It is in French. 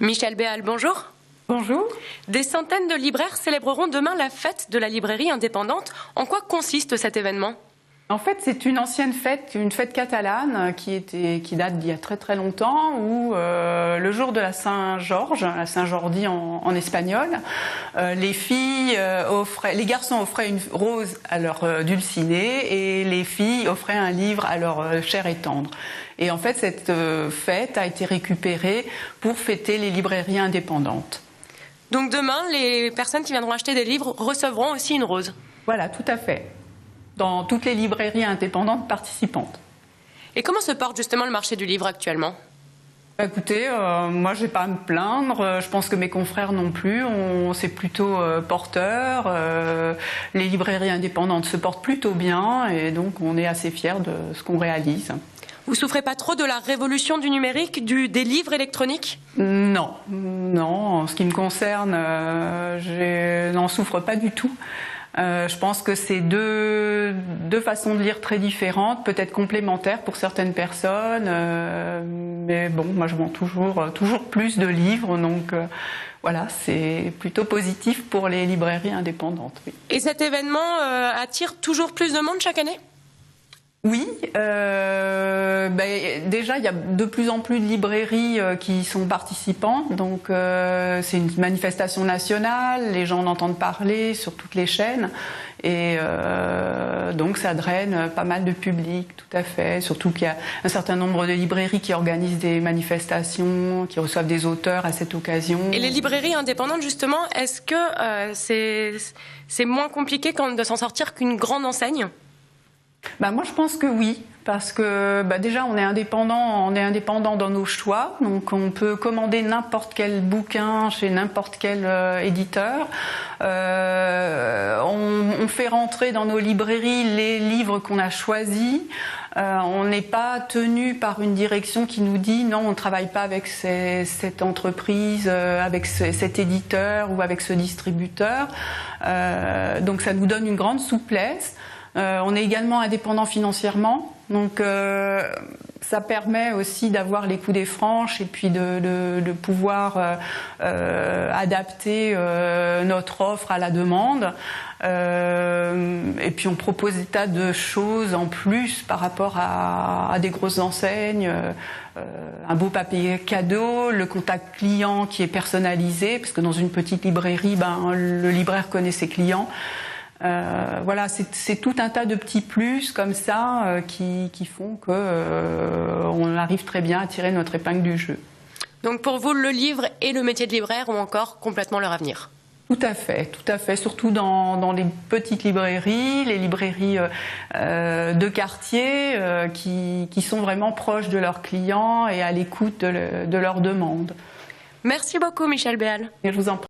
Michel Béal, bonjour. Bonjour. Des centaines de libraires célébreront demain la fête de la librairie indépendante. En quoi consiste cet événement ? En fait, c'est une ancienne fête, une fête catalane qui date d'il y a très longtemps, où le jour de la Saint-Georges, la Saint-Jordi en espagnol, les garçons offraient une rose à leur dulcinée et les filles offraient un livre à leur chair et tendre. Et en fait, cette fête a été récupérée pour fêter les librairies indépendantes. Donc demain, les personnes qui viendront acheter des livres recevront aussi une rose. Voilà, tout à fait. Dans toutes les librairies indépendantes participantes. Et comment se porte justement le marché du livre actuellement ? Écoutez, moi je n'ai pas à me plaindre, je pense que mes confrères non plus, c'est plutôt porteur, les librairies indépendantes se portent plutôt bien et donc on est assez fiers de ce qu'on réalise. Vous souffrez pas trop de la révolution du numérique, des livres électroniques ? Non, en ce qui me concerne, je n'en souffre pas du tout. Je pense que c'est deux façons de lire très différentes, peut-être complémentaires pour certaines personnes, mais bon, moi je vends toujours plus de livres, donc voilà, c'est plutôt positif pour les librairies indépendantes. Oui. Et cet événement attire toujours plus de monde chaque année ? Oui, déjà il y a de plus en plus de librairies qui sont participantes, donc c'est une manifestation nationale, les gens en entendent parler sur toutes les chaînes et donc ça draine pas mal de public, tout à fait, surtout qu'il y a un certain nombre de librairies qui organisent des manifestations, qui reçoivent des auteurs à cette occasion. Et les librairies indépendantes justement, est-ce que c'est moins compliqué de s'en sortir qu'une grande enseigne ? Moi je pense que oui, parce que déjà on est indépendant dans nos choix, donc on peut commander n'importe quel bouquin chez n'importe quel éditeur. On fait rentrer dans nos librairies les livres qu'on a choisis. On n'est pas tenu par une direction qui nous dit non, on ne travaille pas avec cette entreprise, avec cet éditeur ou avec ce distributeur. Donc ça nous donne une grande souplesse. On est également indépendant financièrement, donc ça permet aussi d'avoir les coups des franches et puis de pouvoir adapter notre offre à la demande. Et puis on propose des tas de choses en plus par rapport à des grosses enseignes, un beau papier cadeau, le contact client qui est personnalisé, parce que dans une petite librairie, le libraire connaît ses clients. Voilà, c'est tout un tas de petits plus comme ça qui font qu'on arrive très bien à tirer notre épingle du jeu. Donc pour vous, le livre et le métier de libraire ont encore complètement leur avenir ? Tout à fait, surtout dans les petites librairies, les librairies de quartier qui sont vraiment proches de leurs clients et à l'écoute de leurs demandes. Merci beaucoup Michel Béal. Et je vous en prie.